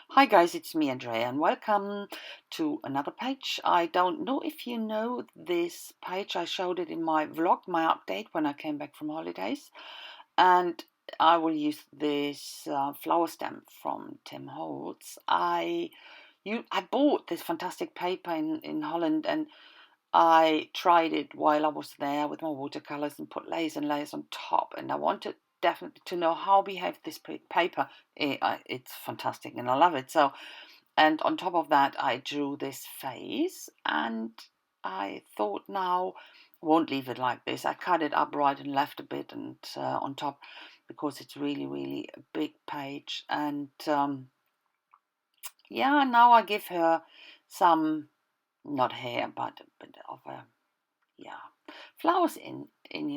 Hi guys, it's me Andrea and welcome to another page. I don't know if you know this page. I showed it in my vlog, my update when I came back from holidays. And I will use this flower stamp from Tim Holtz. I bought this fantastic paper in Holland and I tried it while I was there with my watercolors and put layers and layers on top. And I wanted definitely to know how behaved this paper. It's fantastic and I love it. So, and on top of that, I drew this face and I thought now won't leave it like this. I cut it up right and left a bit and on top because it's really, really a big page. And yeah, now I give her some, not hair, but a bit of a yeah, flowers in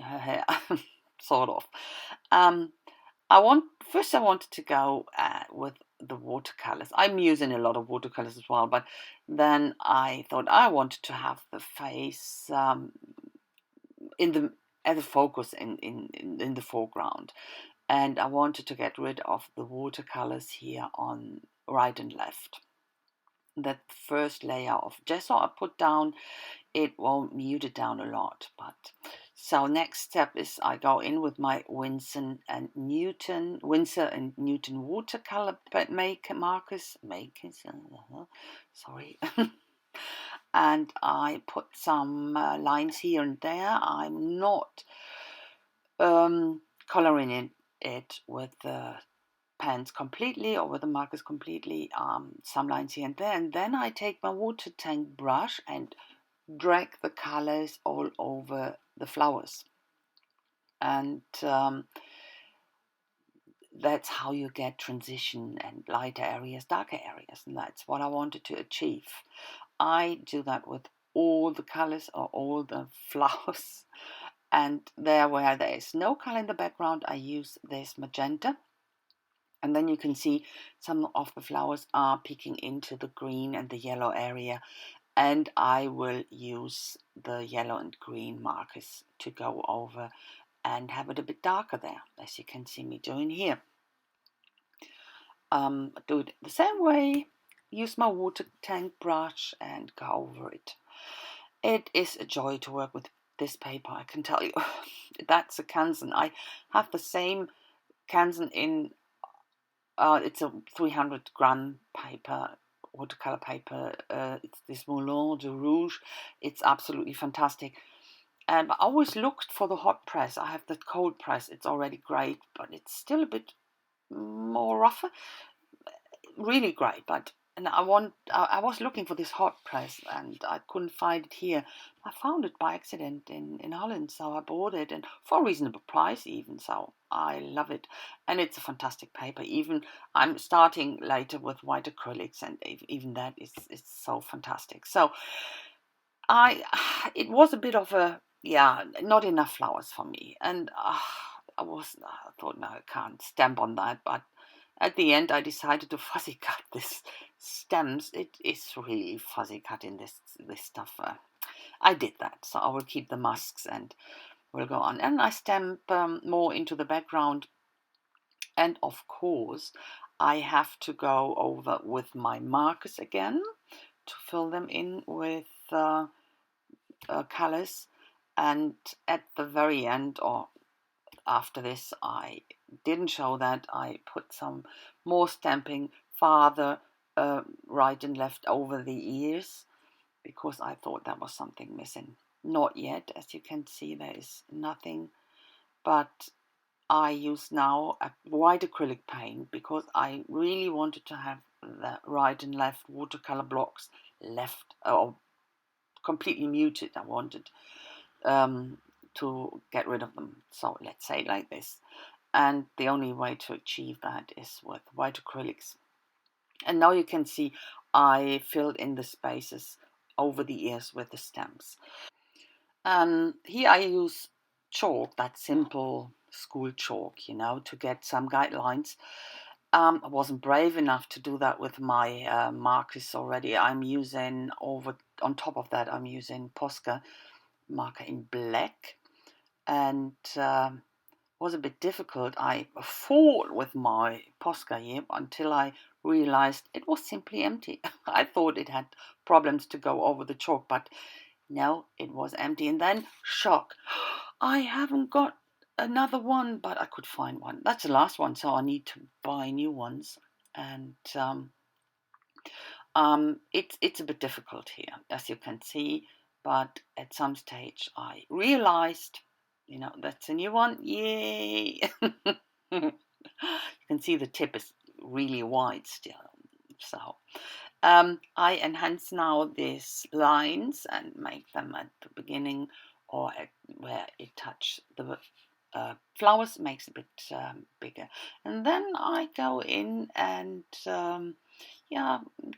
her hair, sort of. Um, I wanted to go with the watercolors. I'm using a lot of watercolors as well, but then I thought I wanted to have the face in the as a focus in the foreground, and I wanted to get rid of the watercolors here on right and left. That first layer of gesso I put down, it won't mute it down a lot. But so next step is I go in with my Winsor and Newton watercolor makers, sorry, and I put some lines here and there. I'm not coloring it with the pens completely or with the markers completely. Some lines here and there, and then I take my water tank brush and drag the colors all over the flowers, and that's how you get transition and lighter areas, darker areas, and that's what I wanted to achieve. I do that with all the colors or all the flowers, and there where there is no color in the background I use this magenta, and then you can see some of the flowers are peeking into the green and the yellow area, and I will use the yellow and green markers to go over and have it a bit darker there, as you can see me doing here. Do it the same way, use my water tank brush and go over it. It is a joy to work with this paper, I can tell you. That's a Canson. I have the same Canson in, it's a 300-gram paper, watercolor paper. It's this Moulin de Rouge. It's absolutely fantastic. And I always looked for the hot press. I have the cold press. It's already great, but it's still a bit more rougher. Really great, but and I was looking for this hot press and I couldn't find it here. I found it by accident in Holland, so I bought it and for a reasonable price even. So I love it, and it's a fantastic paper. Even I'm starting later with white acrylics, and even that is so fantastic. So I it was a bit of a not enough flowers for me, and I thought no, I can't stamp on that, but at the end I decided to fuzzy cut this stems. It is really fuzzy cutting this stuff. I did that, so I will keep the musks and we'll go on. And I stamp more into the background, and of course I have to go over with my markers again to fill them in with colors. And at the very end, or after this, I didn't show that I put some more stamping farther right and left over the ears, because I thought there was something missing. Not yet, as you can see, there is nothing, but I use now a white acrylic paint because I really wanted to have the right and left watercolor blocks left or completely muted. I wanted to get rid of them. So let's say like this. And the only way to achieve that is with white acrylics. And now you can see I filled in the spaces over the ears with the stamps. Here I use chalk, that simple school chalk, to get some guidelines. I wasn't brave enough to do that with my markers already. I'm using on top of that, I'm using Posca marker in black, and was a bit difficult. I fought with my Posca here until I realized it was simply empty. I thought it had problems to go over the chalk, but no, it was empty. And then shock. I haven't got another one, but I could find one. That's the last one, so I need to buy new ones. And it's a bit difficult here, as you can see. But at some stage, I realized, that's a new one. Yay! You can see the tip is really wide still. So I enhance now these lines and make them at the beginning or at where it touches the flowers, makes it a bit bigger. And then I go in and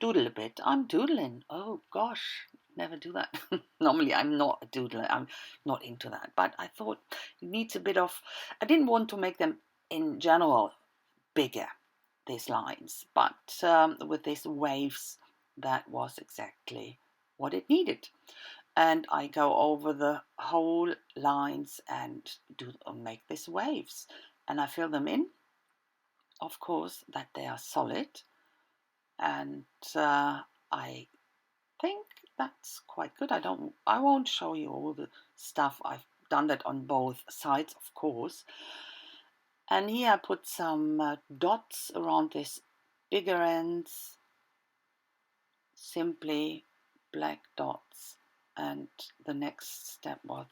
doodle a bit. I'm doodling. Oh gosh, never do that. Normally I'm not a doodler. I'm not into that. But I thought it needs a bit of, I didn't want to make them in general bigger, these lines, but with these waves, that was exactly what it needed. And I go over the whole lines and make these waves, and I fill them in, of course, that they are solid. And I think that's quite good. I won't show you all the stuff. I've done that on both sides, of course. And here I put some dots around these bigger ends, simply black dots. And the next step was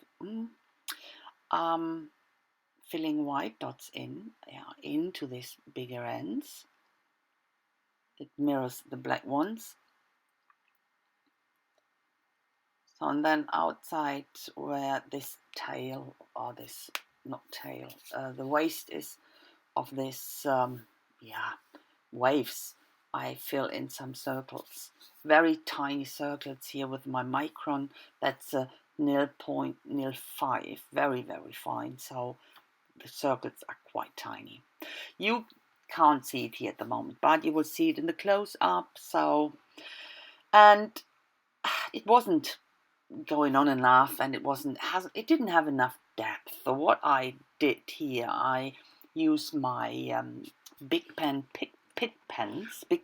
filling white dots into these bigger ends. It mirrors the black ones. So, and then outside where this tail, or this, not tail, the waist is of this, waves, I fill in some circles, very tiny circles here with my micron. That's a 0.05, very, very fine. So the circles are quite tiny. You can't see it here at the moment, but you will see it in the close-up. So, and it wasn't going on enough, and it didn't have enough depth. So what I did here, I used my big pen pit pens, big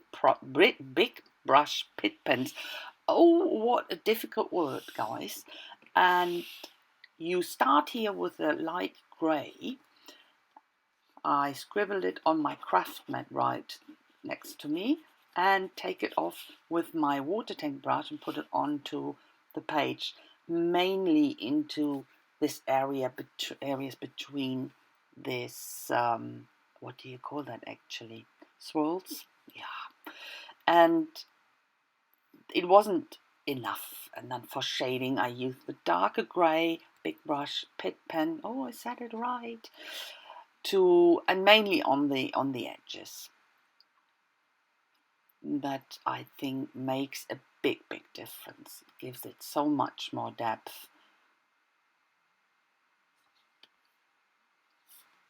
brush pit pens. Oh, what a difficult word, guys. And you start here with a light grey. I scribbled it on my craft mat right next to me, and take it off with my water tank brush and put it onto the page, mainly into this areas between this, what do you call that actually? Swirls? Yeah. And it wasn't enough. And then for shading, I used the darker grey big brush pit pen. Oh, I said it right. And mainly on the edges. That I think makes a big difference. It gives it so much more depth.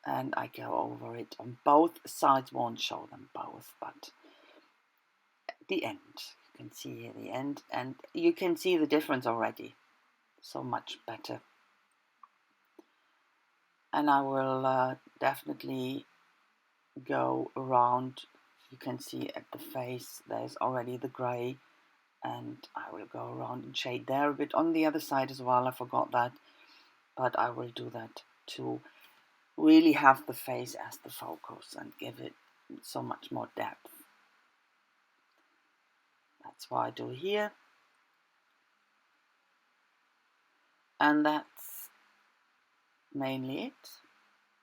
And I go over it on both sides. Won't show them both, but at the end, you can see here the end, and you can see the difference already. So much better. And I will definitely go around. You can see at the face there's already the grey, and I will go around and shade there a bit on the other side as well. I forgot that, but I will do that to really have the face as the focus and give it so much more depth. That's what I do here, and that's mainly it.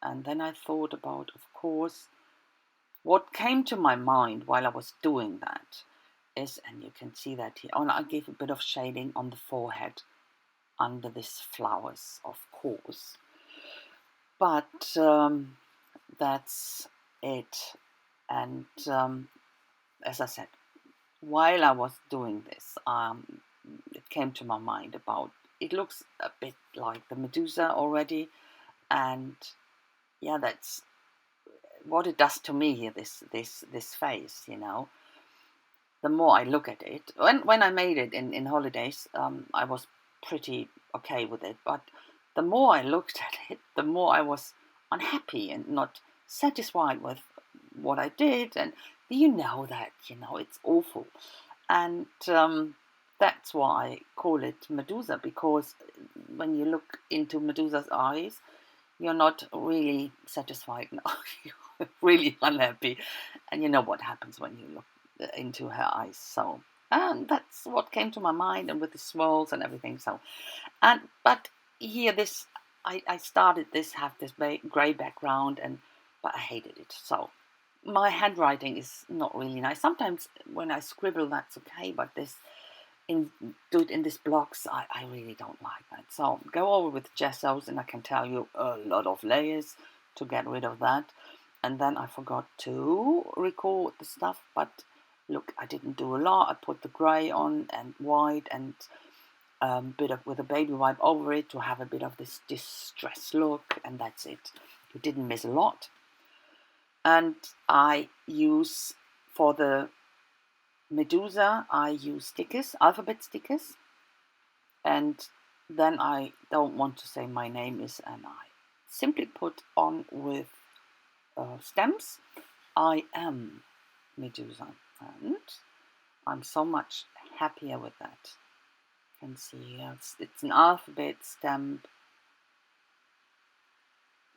And then I thought about, of course, what came to my mind while I was doing that is, and you can see that here, I gave a bit of shading on the forehead under these flowers, of course. But that's it. And as I said, while I was doing this, it came to my mind about, it looks a bit like the Medusa already. And yeah, that's what it does to me here, this face, The more I look at it, when I made it in holidays, I was pretty okay with it. But the more I looked at it, the more I was unhappy and not satisfied with what I did. And you know that, it's awful. And that's why I call it Medusa, because when you look into Medusa's eyes, you're not really satisfied now. You're really unhappy. And you know what happens when you look into her eyes. So, and that's what came to my mind, and with the swirls and everything. So, but here, I started this, have this grey background, but I hated it. So my handwriting is not really nice. Sometimes when I scribble, that's okay, but do it in these blocks, I really don't like that. So go over with gessos, and I can tell you a lot of layers to get rid of that. And then I forgot to record the stuff, but look, I didn't do a lot. I put the grey on and white and bit of with a baby wipe over it to have a bit of this distress look, and that's it. You didn't miss a lot. And I use, for the Medusa, I use stickers, alphabet stickers, and then I don't want to say my name is, and I simply put on with stems, I am Medusa, and I'm so much happier with that. You can see it's an alphabet stamp.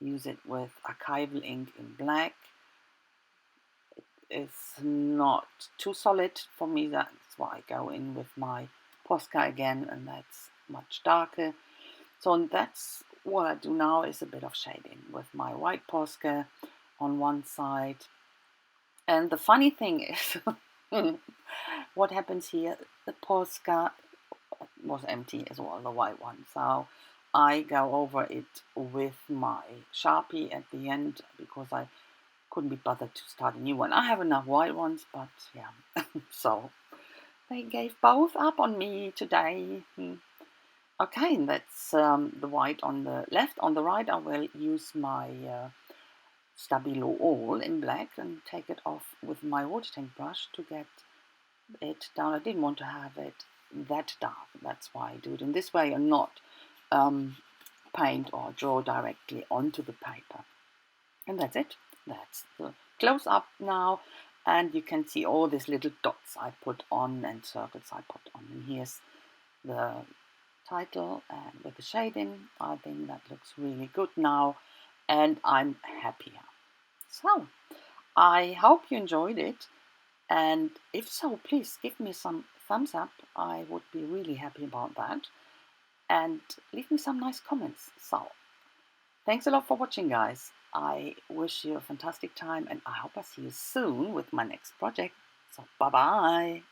Use it with archival ink in black. It's not too solid for me, that's why I go in with my Posca again, and that's much darker. So that's what I do now, is a bit of shading with my white Posca on one side. And the funny thing is, what happens here, the Posca was empty as well, the white one. So I go over it with my Sharpie at the end, because I couldn't be bothered to start a new one. I have enough white ones, but yeah. So they gave both up on me today. Okay, that's the white on the left. On the right, I will use my Stabilo All in black and take it off with my water tank brush to get it down. I didn't want to have it that dark. That's why I do it in this way and not paint or draw directly onto the paper. And that's it. That's the close up now, and you can see all these little dots I put on and circles I put on. And here's the title, and with the shading, I think that looks really good now, and I'm happier. So I hope you enjoyed it, and if so, please give me some thumbs up. I would be really happy about that, and leave me some nice comments. So thanks a lot for watching, guys. I wish you a fantastic time, and I hope I see you soon with my next project. So bye bye.